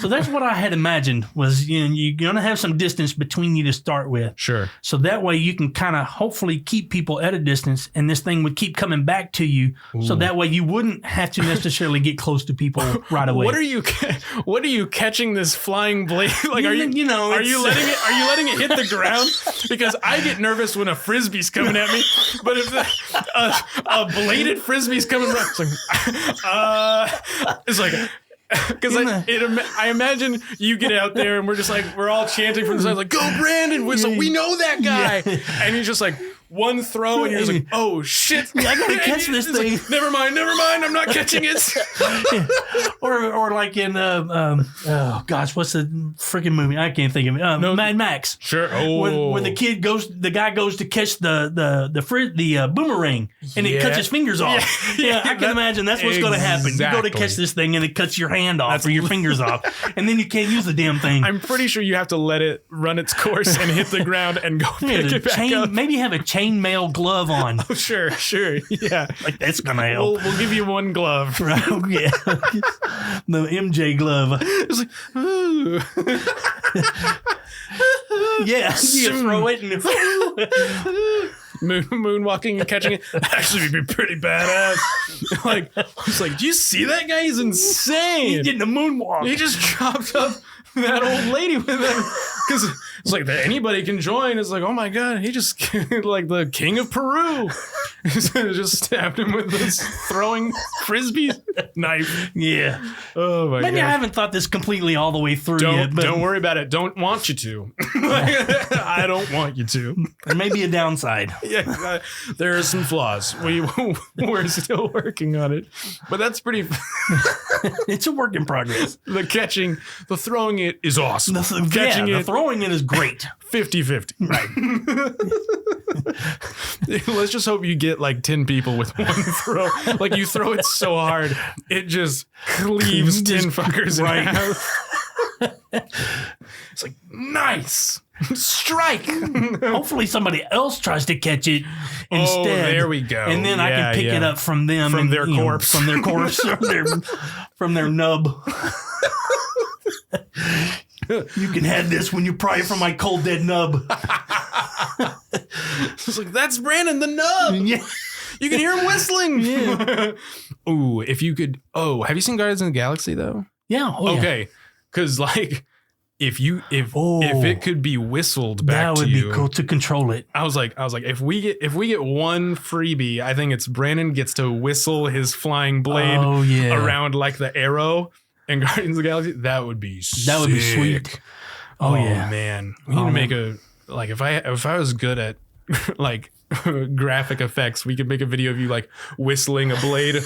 So that's what I had imagined was you're going to have some distance between you to start with. Sure. So that way you can kind of hopefully keep people at a distance, and this thing would keep coming back to you. Ooh. So that way you wouldn't have to necessarily get close to people right away. What are you catching this flying blade? Like are you letting it hit the ground? Because I get nervous when a frisbee's coming at me, but if a bladed frisbee's coming around, it's like because I imagine you get out there and we're all chanting from the side like go Brandon Whistler, we know that guy, and he's just like one throw and you're just like, oh shit, I gotta catch this thing. Like, never mind, I'm not catching it. or like in oh gosh, what's the freaking movie? I can't think of it. Mad Max. Sure. Where the guy goes to catch the boomerang and it cuts his fingers off. Yeah, I can imagine that's what's going to happen. You go to catch this thing and it cuts your hand off or your fingers off, and then you can't use the damn thing. I'm pretty sure you have to let it run its course and hit the ground and go pick it back up. Maybe have a chainmail glove on. Oh, sure. Yeah. Like that's gonna help. We'll give you one glove. Right? Yeah. The MJ glove. It's like, ooh. Yeah. You throw it and moonwalking and catching it. Actually would be pretty badass. Like, I was like, do you see that guy? He's insane. He's getting a moonwalk. He just chopped up that old lady with him. Because it's like that anybody can join. It's like, oh my God, he just like the king of Peru. Just stabbed him with this throwing frisbee knife. Yeah. Oh my God. Maybe I haven't thought this completely all the way through yet. But don't worry about it. Don't want you to. I don't want you to. There may be a downside. Yeah, there are some flaws. We're still working on it, but that's pretty. It's a work in progress. The throwing it is awesome. The throwing it is great. 50-50. Right. Let's just hope you get like 10 people with one throw. Like you throw it so hard it just cleaves tin fuckers in half. It's like, nice. Strike. Hopefully somebody else tries to catch it instead. Oh, there we go. And then I can pick it up from them. From their corpse. From their corpse. from their nub. You can have this when you pry it from my cold dead nub. It's like, that's Brandon the nub. Yeah. You can hear him whistling. Yeah. Ooh, if you could. Oh, have you seen Guardians of the Galaxy though? Yeah. Oh, okay. Because like, if it could be whistled back to you, that would be cool to control it. I was like, if we get one freebie, I think it's Brandon gets to whistle his flying blade around like the arrow in Guardians of the Galaxy. That would be sick. That would be sweet. Oh yeah, man. We need to make a like if I was good at like graphic effects, we could make a video of you like whistling a blade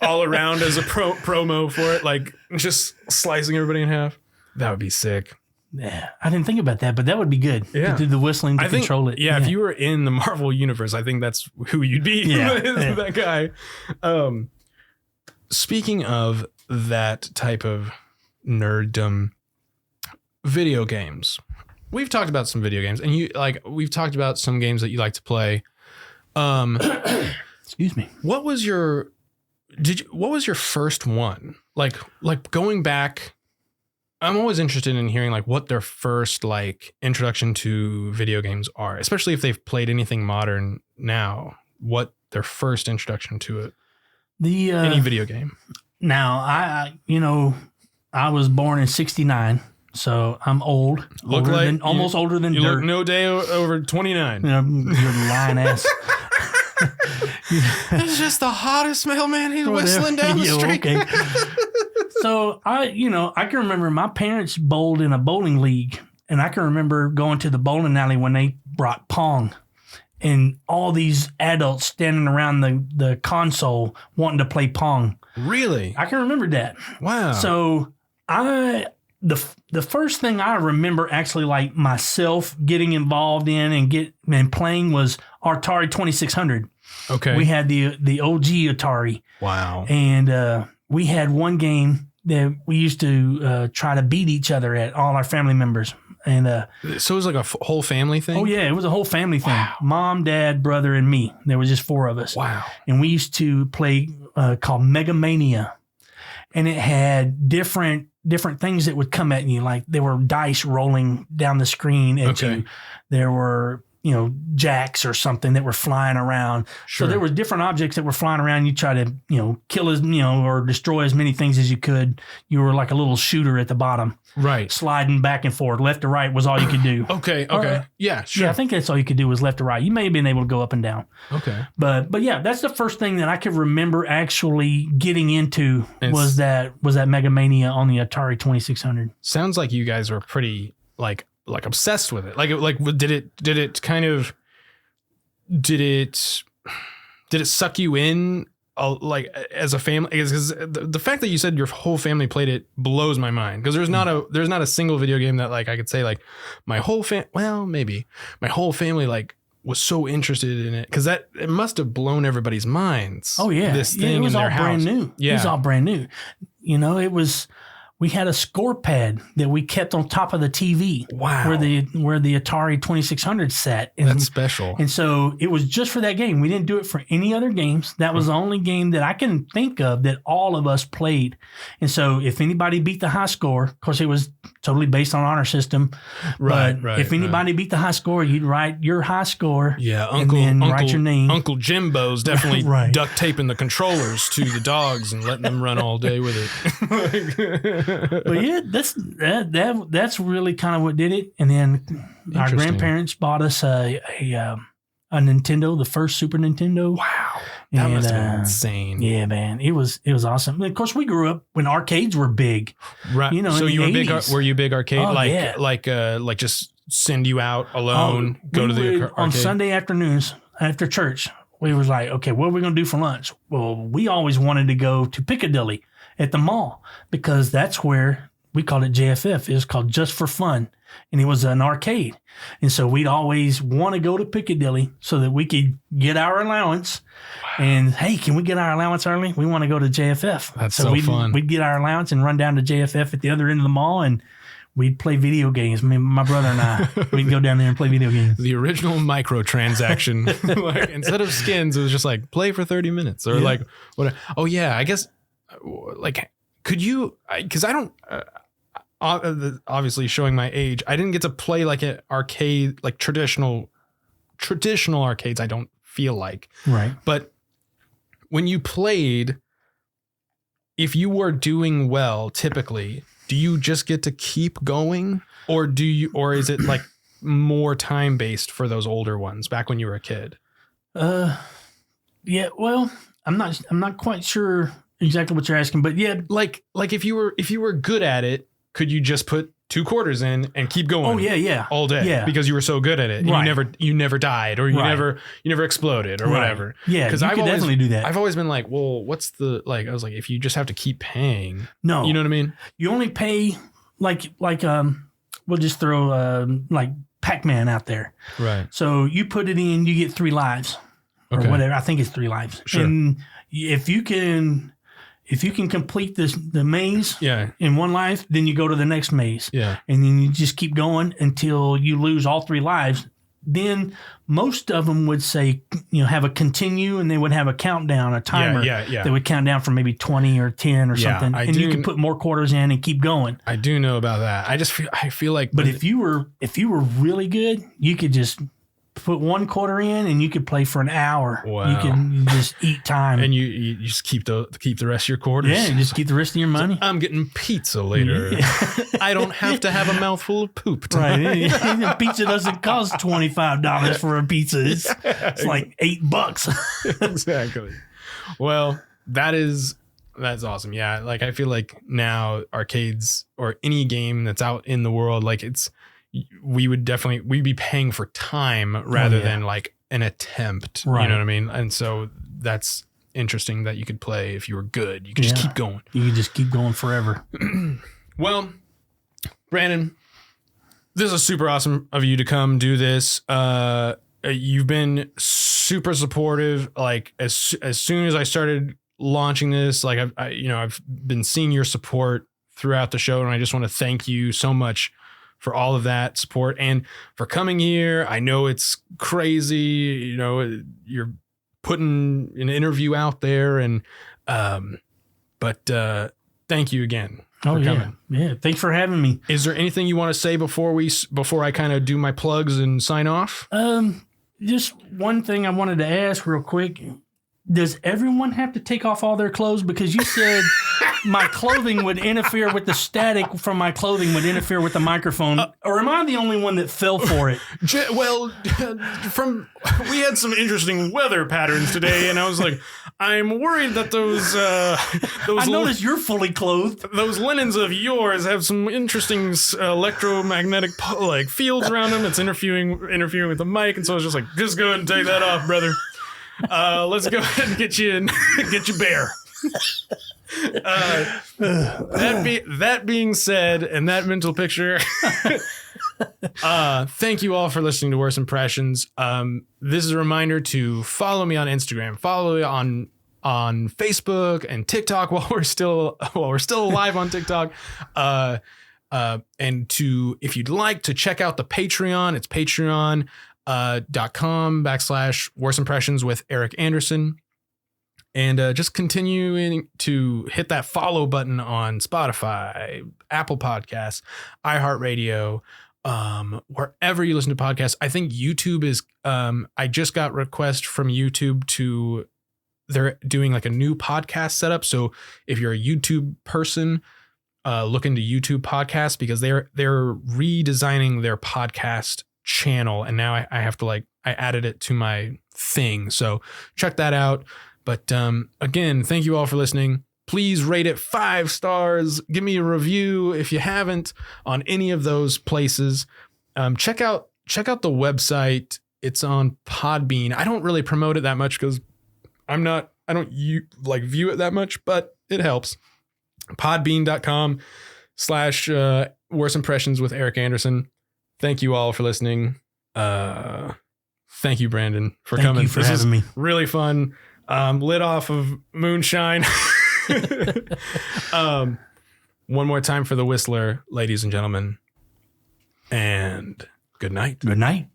all around as a promo for it, like just slicing everybody in half. That would be sick. Yeah, I didn't think about that, but that would be good. Yeah. To do the whistling to control it. Yeah, if you were in the Marvel universe, I think that's who you'd be. Yeah, that guy. Speaking of that type of nerddom, video games. We've talked about some video games, and we've talked about some games that you like to play. Excuse me. What was your first one? Like going back. I'm always interested in hearing like what their first like introduction to video games are, especially if they've played anything modern now. What their first introduction to it? Any video game. Now I was born in ’69, so I'm old. Almost older than you dirt. Look no day over 29. You're lying ass. It's just the hottest mailman. He's whistling down the street. Okay. So I can remember my parents bowled in a bowling league, and I can remember going to the bowling alley when they brought Pong, and all these adults standing around the console wanting to play Pong. Really? I can remember that. Wow. So the first thing I remember actually like myself getting involved in and playing was Atari 2600. Okay. We had the OG Atari. Wow. And we had one game that we used to try to beat each other at, all our family members. And so it was like a whole family thing? Oh, yeah. It was a whole family thing. Wow. Mom, dad, brother, and me. There was just 4 of us. Wow. And we used to play called Mega Mania. And it had different things that would come at you. Like there were dice rolling down the screen at you. There were jacks or something that were flying around. Sure. So there were different objects that were flying around. You try to, kill or destroy as many things as you could. You were like a little shooter at the bottom. Right. Sliding back and forth. Left to right was all you could do. Okay. Yeah, sure. Yeah, I think that's all you could do was left to right. You may have been able to go up and down. Okay. But yeah, that's the first thing that I could remember actually getting into was that Mega Mania on the Atari 2600. Sounds like you guys were pretty like obsessed with it. Like did it suck you in like as a family? Because the fact that you said your whole family played it blows my mind. Because there's not a single video game that like I could say like my whole my whole family like was so interested in it, because it must have blown everybody's minds. Oh yeah, this thing it was in all their house. brand new. Yeah, it was all brand new. We had a score pad that we kept on top of the TV. Wow. Where the Atari 2600 sat. And, that's special. And so it was just for that game. We didn't do it for any other games. That was the only game that I can think of that all of us played. And so if anybody beat the high score, of course it was totally based on honor system. Right. If anybody beat the high score, you'd write your high score. Yeah. Write your name. Uncle Jimbo's definitely duct taping the controllers to the dogs and letting them run all day with it. But yeah, that's really kind of what did it. And then our grandparents bought us a Nintendo, the first Super Nintendo. Wow, that must have been insane. Yeah, man, it was awesome. And of course, we grew up when arcades were big. Right. So you were big. Were you big arcade? Oh, like just send you out alone, go to the arcade on Sunday afternoons after church. We was like, okay, what are we gonna do for lunch? Well, we always wanted to go to Piccadilly at the mall, because that's where we called it JFF. It was called Just for Fun. and it was an arcade. And so we'd always want to go to Piccadilly so that we could get our allowance. And hey, can we get our allowance early? We want to go to JFF. That's so fun. We'd get our allowance and run down to JFF at the other end of the mall, and we'd play video games. My brother and I, we'd go down there and play video games. The original microtransaction. Like, instead of skins, it was just like play for 30 minutes or like what? Oh yeah, I guess like could you? Because I don't. Obviously, showing my age, I didn't get to play like an arcade, like traditional arcades. I don't feel like right, but when you played, if you were doing well, typically, do you just get to keep going, or is it like more time based for those older ones back when you were a kid? Yeah. Well, I'm not quite sure exactly what you're asking, but yeah, like if you were good at it, could you just put 2 quarters in and keep going? Oh yeah, all day, yeah, because you were so good at it. And right. you never died, or you right. never exploded, or right. whatever. Yeah, because I could definitely do that. I've always been like, well, what's the like? I was like, if you just have to keep paying, no, you know what I mean? You only pay like we'll just throw like Pac-Man out there, right? So you put it in, you get 3 lives, or whatever. I think it's 3 lives. Sure. And if you can complete the maze in 1 life, then you go to the next maze. Yeah. And then you just keep going until you lose all 3 lives. Then most of them would say, have a continue, and they would have a countdown, a timer. Yeah. They would count down from maybe 20 or 10 or something. And you could put more quarters in and keep going. I do know about that. I feel like, but if you were really good, you could just put 1 quarter in and you could play for an hour. Wow. You can just eat time. And you just keep the rest of your quarters. Yeah, and just keep the rest of your money. So I'm getting pizza later. Yeah. I don't have to have a mouthful of poop tonight. Right. Pizza doesn't cost $25 for a pizza. It's like $8. Exactly. Well, that's awesome. Yeah. Like I feel like now arcades or any game that's out in the world, like we'd be paying for time rather than like an attempt. Right. You know what I mean? And so that's interesting that you could play if you were good. You could just keep going. You could just keep going forever. Well, Brandon, this is super awesome of you to come do this. You've been super supportive. Like as soon as I started launching this, like I've been seeing your support throughout the show, and I just want to thank you so much for all of that support and for coming here. I know it's crazy, you're putting an interview out there, and but thank you again for coming. Yeah, thanks for having me. Is there anything you want to say before I kind of do my plugs and sign off? Just one thing I wanted to ask real quick. Does everyone have to take off all their clothes? Because you said my clothing would interfere with the static from my clothing would interfere with the microphone. Or am I the only one that fell for it? Well, we had some interesting weather patterns today, and I was like, I'm worried that those I noticed you're fully clothed. Those linens of yours have some interesting electromagnetic fields around them. It's interfering with the mic, and so I was just like, just go ahead and take that off, brother. Let's go ahead and get you bare. That being said, and that mental picture, thank you all for listening to Worst Impressions. This is a reminder to follow me on Instagram, follow me on Facebook and TikTok while we're still alive on TikTok. And if you'd like to check out the Patreon, it's patreon.com/Worst Impressions with Eric Anderson. And just continuing to hit that follow button on Spotify, Apple Podcasts, iHeartRadio, wherever you listen to podcasts. I think YouTube is, I just got request from YouTube they're doing like a new podcast setup. So if you're a YouTube person, look into YouTube podcasts, because they're redesigning their podcast channel. And now I have to I added it to my thing. So check that out. But again, thank you all for listening. Please rate it 5 stars. Give me a review if you haven't on any of those places. Check out the website. It's on Podbean. I don't really promote it that much because I don't view it that much, but it helps. Podbean.com/Worst Impressions with Eric Anderson. Thank you all for listening. Thank you, Brandon, for Thank coming. you for This having was me. really fun. Lit off of moonshine. One more time for the Whistler, ladies and gentlemen. And good night. Good night.